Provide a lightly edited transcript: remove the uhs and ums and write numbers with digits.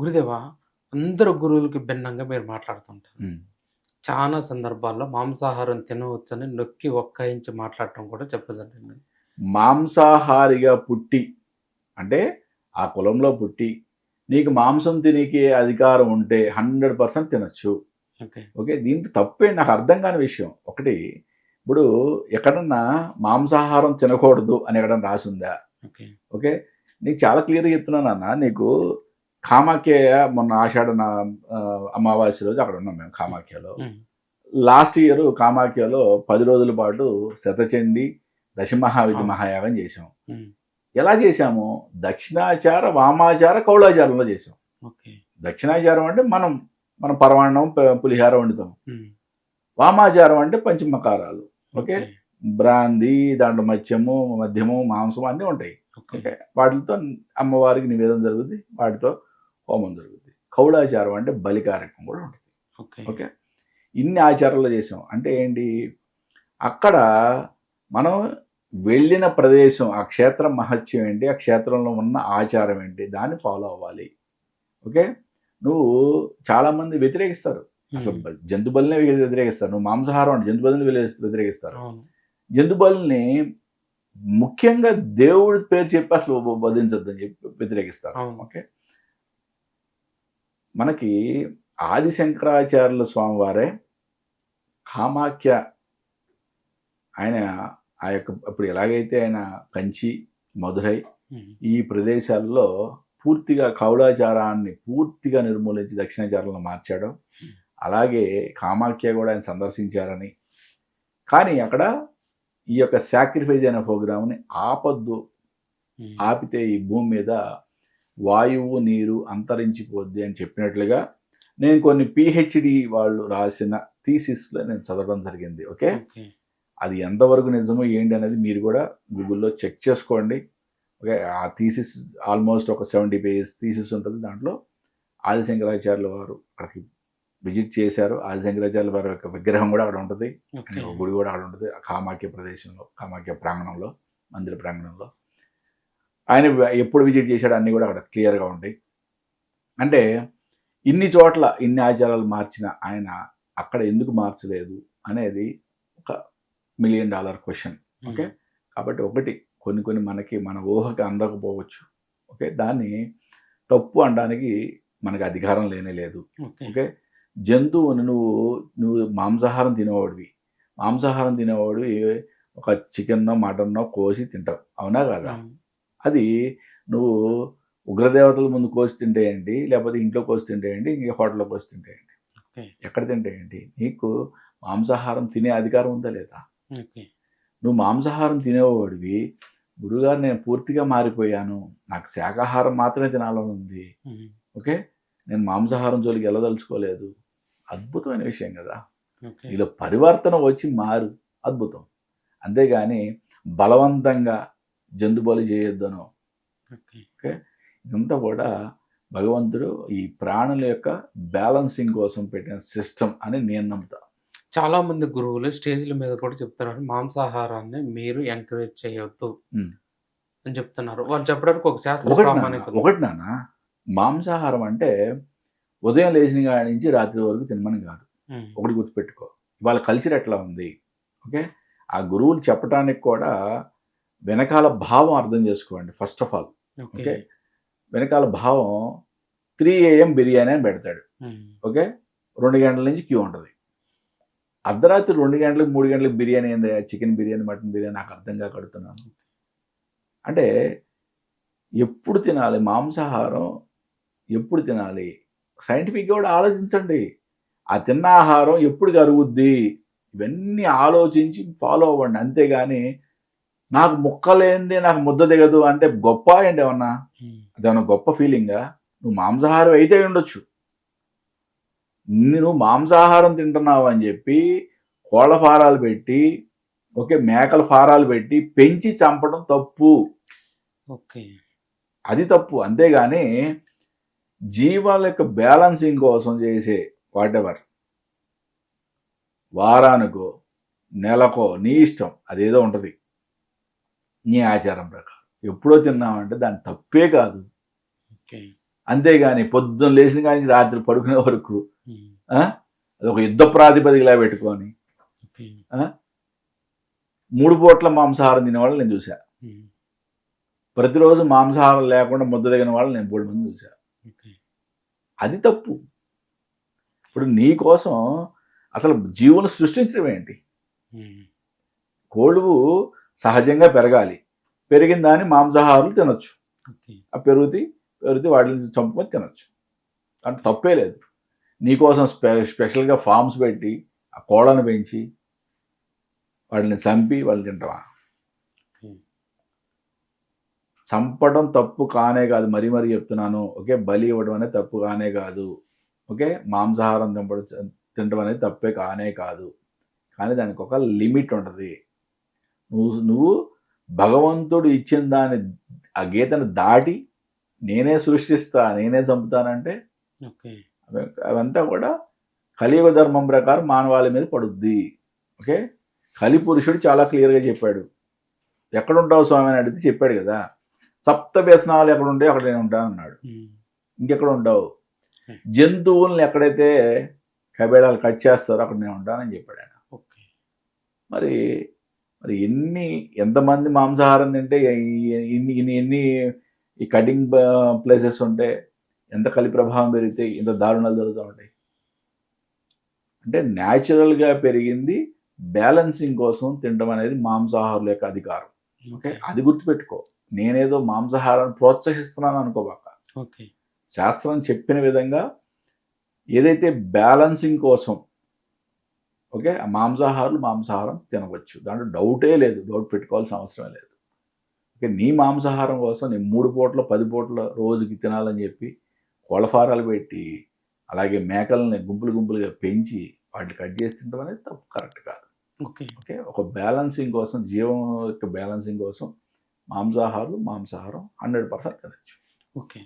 గురుదేవా, అందరు గురువులకి భిన్నంగా మీరు మాట్లాడుతుంటారు. హ్మ్. చాలా సందర్భాల్లో మాంసాహారం తినవచ్చని నొక్కి ఒక్కాయించి మాట్లాడటం కూడా చెప్పదండి. మాంసాహారిగా పుట్టి అంటే ఆ కులంలో పుట్టి నీకు మాంసం తినేకే అధికారం ఉంటే 100% తినొచ్చు. ఓకే. ఓకే. దీంట్లో తప్పే నాకు అర్థం కాని విషయం. ఒకటి ఇప్పుడు ఎక్కడన్నా మాంసాహారం తినకూడదు అని ఎక్కడన్నా రాసుందా? ఓకే. ఓకే. నీకు చాలా క్లియర్‌గా చెప్తున్నానన్న. నీకు కామాఖ్య మొన్న అమావాస్య రోజు అక్కడ ఉన్నాం మేము హ్మ్. కామాఖ్యలో. హ్మ్. లాస్ట్ ఇయర్ కామాఖ్యలో 10 రోజుల పాటు శతచండీ, దశమహావిధి అవును. మహాయాగం చేశాం. హ్మ్. ఎలా చేశాము? దక్షిణాచార, వామాచార, కౌలాచారంలో చేశాం. ఓకే. దక్షిణాచారం అంటే మనం పరమాన్నం, పులిహార వండుతాం. హ్మ్. వామాచారం అంటే పంచమకారాలు. ఓకే. ఓకే. బ్రాందీ, దాంట్లో మద్యము, మాంసం అన్నీ ఉంటాయి. ఓకే. ఓకే. వాటిలతో అమ్మవారికి నివేదన జరుగుద్ది. వాటితో హోమం జరుగుద్ది. కౌలాచారం అంటే బలి కార్యక్రమం కూడా ఉంటుంది. ఓకే. ఓకే. ఇన్ని ఆచారాలు చేసాం. అంటే ఏంటి? అక్కడ మనం వెళ్ళిన ప్రదేశం, ఆ క్షేత్రం మహత్యం ఏంటి? ఆ క్షేత్రంలో ఉన్న ఆచారం ఏంటి? దాన్ని ఫాలో అవ్వాలి. ఓకే. నువ్వు చాలామంది వ్యతిరేకిస్తారు. అసలు హ్మ్. జంతు బలినే వ్యతిరేకిస్తారు. నువ్వు మాంసాహారం అంటే జంతు బలిని వ్యతిరేకిస్తారు. అవును. జంతు బలిని ముఖ్యంగా దేవుడి పేరు చెప్పి అసలు వధించొద్దని చెప్పి వ్యతిరేకిస్తారు. అవును. ఓకే. మనకి ఆది శంకరాచార్యుల స్వామివారే కామాఖ్య ఆయన ఆ యొక్క అప్పుడు ఎలాగైతే ఆయన కంచి, మధురై హ్మ్. ఈ ప్రదేశాల్లో పూర్తిగా కౌలాచారాన్ని పూర్తిగా నిర్మూలించి దక్షిణాచారంలో మార్చాడో, హ్మ్. అలాగే కామాఖ్య కూడా ఆయన సందర్శించారని. కానీ అక్కడ ఈ యొక్క సాక్రిఫైస్ అయిన ప్రోగ్రామ్‌ని ఆపొద్దు. హ్మ్. ఆపితే ఈ భూమి మీద వాయువు, నీరు అంతరించిపోద్ది అని చెప్పినట్లుగా నేను కొన్ని పీహెచ్‌డీ వాళ్ళు రాసిన థీసిస్‌లో నేను చదవడం జరిగింది. ఓకే. ఓకే. అది ఎంతవరకు నిజమో ఏంటి అనేది మీరు కూడా గూగుల్‌లో చెక్ చేసుకోండి. ఓకే. ఆ థీసిస్ ఆల్మోస్ట్ ఒక 70 పేజెస్ థీసిస్ ఉంటుంది. దాంట్లో ఆది శంకరాచార్యుల వారు అక్కడికి విజిట్ చేశారు. ఆది శంకరాచార్యుల వారి యొక్క విగ్రహం కూడా అక్కడ ఉంటుంది. ఓకే. ఆయన ఒక గుడి కూడా అక్కడ ఉంటుంది. ఆ కామాఖ్య ప్రదేశంలో, కామాఖ్య ప్రాంగణంలో, మందిర ప్రాంగణంలో. ఆయన ఎప్పుడు విజిట్ చేశాడో అన్నీ కూడా అక్కడ క్లియర్‌గా ఉంటాయి. అంటే ఇన్ని చోట్ల ఇన్ని ఆచారాలు మార్చిన ఆయన అక్కడ ఎందుకు మార్చలేదు అనేది ఒక $1,000,000 క్వెషన్. ఓకే. హ్మ్. కాబట్టి ఒకటి కొన్ని మనకి మన ఊహకి అందకపోవచ్చు. ఓకే. దాన్ని తప్పు అనడానికి మనకు అధికారం లేనే లేదు. ఓకే. ఓకే. జంతువుని నువ్వు మాంసాహారం తినేవాడివి. మాంసాహారం తినేవాడివి ఒక చికెనో, మటనో కోసి తింటావు. అవునా కాదా? అవును. అది నువ్వు ఉగ్రదేవతల ముందు కోసి తింటే ఏంటి? లేకపోతే ఇంట్లో కోసి తింటే ఏంటి? ఇంక హోటల్‌లో కోసి తింటే ఏంటి? ఓకే. ఎక్కడ తింటే ఏంటి? నీకు మాంసాహారం తినే అధికారం ఉందా లేదా? ఓకే. నువ్వు మాంసాహారం తినేవాడివి. గురువుగారు నేను పూర్తిగా మారిపోయాను. నాకు శాకాహారం మాత్రమే తినాలని ఉంది. హ్మ్. ఓకే. నేను మాంసాహారం జోలికి వెళ్ళదలుచుకోలేదు. అద్భుతమైన విషయం కదా! ఓకే. నీలో పరివర్తన వచ్చి మారు. అద్భుతం. అంతేగాని బలవంతంగా జంతు బలి చేయొద్దనో. ఓకే. ఓకే. ఇదంతా కూడా భగవంతుడు ఈ ప్రాణుల యొక్క బ్యాలెన్సింగ్ కోసం పెట్టిన సిస్టమ్ అని నేను నమ్ముతా. చాలామంది గురువులు స్టేజ్‌ల మీద కూడా చెప్తున్నారు. మాంసాహారాన్ని మీరు ఎంకరేజ్ చేయొద్దు హ్మ్. అని చెప్తున్నారు. వాళ్ళు చెప్పడానికి ఒక శాస్త్ర ప్రామాణికత ఉంది. ఒకటి నాన్న మాంసాహారం అంటే ఉదయం లేచిన కాడి నుంచి రాత్రి వరకు తినమని కాదు. హ్మ్. ఒకటి గుర్తుపెట్టుకో. ఇవాళ కల్చర్ ఎట్లా ఉంది? ఓకే. ఆ గురువులు చెప్పటానికి కూడా వెనకాల భావం అర్థం చేసుకోండి first of all. Okay. Okay. వెనకాల భావం 3 AM బిర్యానీ అని పెడతాడు. హ్మ్. ఓకే. 2 గంటల నుంచి క్యూ ఉంటది. అర్ధరాత్రి 2 గంటలకు, 3 గంటలకు బిర్యానీ ఏందయ్యా? చికెన్ బిర్యానీ, మటన్ బిర్యానీ నాకు అర్థం కాక అడుగుతున్నాను. అంటే ఎప్పుడు తినాలి మాంసాహారం? ఎప్పుడు తినాలి? సైంటిఫిక్‌గా కూడా ఆలోచించండి. ఆ తిన్న ఆహారం ఎప్పుడుకి అరుగుద్ది? ఇవన్నీ ఆలోచించి ఫాలో అవ్వండి. అంతేగాని నాకు ముక్క లేనిదే నాకు ముద్ద దిగదు అంటే గొప్ప ఏంటి ఏమన్నా? హ్మ్. అదేమన్నా గొప్ప ఫీలింగా? నువ్వు మాంసాహారం అయితే అయ్యుండొచ్చు. నువ్వు మాంసాహారం తింటున్నావు అని చెప్పి కోళ్ళ ఫారాలు పెట్టి, ఓకే. మేకల ఫారాలు పెట్టి పెంచి చంపడం తప్పు. ఓకే. అది తప్పు. అంతేగాని జీవాల యొక్క బ్యాలెన్సింగ్ కోసం చేసే వాటెవర్ వారానికో, నెలకో నీ ఇష్టం. అదేదో ఉంటది. నీ ఆచారం ప్రకారం. ఎప్పుడో తిన్నావంటే దాని తప్పే కాదు. ఓకే. అంతేగాని పొద్దున్న లేచిన కాడి నుంచి రాత్రి పడుకునే వరకు ఉమ్, అదొక యుద్ధ ప్రాతిపదికలా పెట్టుకొని ఓకే. 3 పూట్ల మాంసాహారం తినే వాళ్ళు నేను చూసా. ఉమ్, ప్రతిరోజు మాంసాహారం లేకుండా ముద్ద దిగిన వాళ్ళు నేను 3 మంది చూసా. ఓకే. అది తప్పు. ఇప్పుడు నీ కోసం అసలు జీవులు సృష్టించడం ఏంటి? ఉమ్, కోళ్ళు సహజంగా పెరగాలి. పెరిగిన దాన్ని మాంసాహారులు తినొచ్చు. ఓకే. ఆ పెరుగుతి వాటిని చంపుకొని తినొచ్చు. అంటే తప్పే లేదు. నీకోసం స్పెషల్గా ఫార్మ్స్ పెట్టి ఆ కోళ్ళను పెంచి వాటిని చంపి వాళ్ళు తింటావా? ఉమ్, చంపడం తప్పు కానే కాదు. మరీ చెప్తున్నాను. ఓకే, బలి ఇవ్వడం అనేది తప్పు కానే కాదు. ఓకే, మాంసాహారం తినడం అనేది తప్పే కానే కాదు. కానీ దానికి ఒక లిమిట్ ఉంటుంది. నువ్వు భగవంతుడు ఇచ్చిన దాన్ని ఆ గీతను దాటి నేనే సృష్టిస్తా, నేనే చంపుతానంటే ఓకే. అవంతా కూడా కలియుగ ధర్మం ప్రకారం మానవాళి మీద పడుద్ది. ఓకే, కలిపురుషుడు చాలా క్లియర్గా చెప్పాడు. ఎక్కడుంటావు స్వామి అని అడిగితే చెప్పాడు కదా, సప్త వ్యసనాలు ఎక్కడ ఉంటాయో అక్కడ నేను ఉంటాను అన్నాడు. ఉమ్, ఇంకెక్కడ ఉంటావు? జంతువుల్ని ఎక్కడైతే కబేళాలు కట్ చేస్తారో అక్కడ నేను ఉంటానని చెప్పాడు ఆయన. ఓకే. మరి ఎంతమంది మాంసాహారం తింటే ఎన్ని ఈ కటింగ్ ప్లేసెస్ ఉంటే ఎంత కలి ప్రభావం పెరిగితే ఇంత దారుణాలు జరుగుతూ ఉంటాయి. అంటే న్యాచురల్గా పెరిగింది బ్యాలెన్సింగ్ కోసం తినడం అనేది మాంసాహారుల యొక్క అధికారం. ఓకే, అది గుర్తుపెట్టుకో. నేనేదో మాంసాహారాన్ని ప్రోత్సహిస్తున్నాను అనుకోబాక. ఓకే. శాస్త్రం చెప్పిన విధంగా ఏదైతే బ్యాలెన్సింగ్ కోసం, ఓకే, ఆ మాంసాహారం తినవచ్చు. దాంట్లో డౌటే లేదు, డౌట్ పెట్టుకోవాల్సిన అవసరం లేదు. ఓకే, నీ మాంసాహారం కోసం నేను 3 పూట్ల 10 పూట్ల రోజుకి తినాలని చెప్పి కోళ్ళఫారాలు పెట్టి అలాగే మేకల్ని గుంపులుగా పెంచి వాటిని కట్ చేసి తినడం అనేది తప్పు, కరెక్ట్ కాదు. ఓకే. ఓకే, ఒక బ్యాలెన్సింగ్ కోసం, జీవం యొక్క బ్యాలెన్సింగ్ కోసం మాంసాహారం 100% తినచ్చు. ఓకే.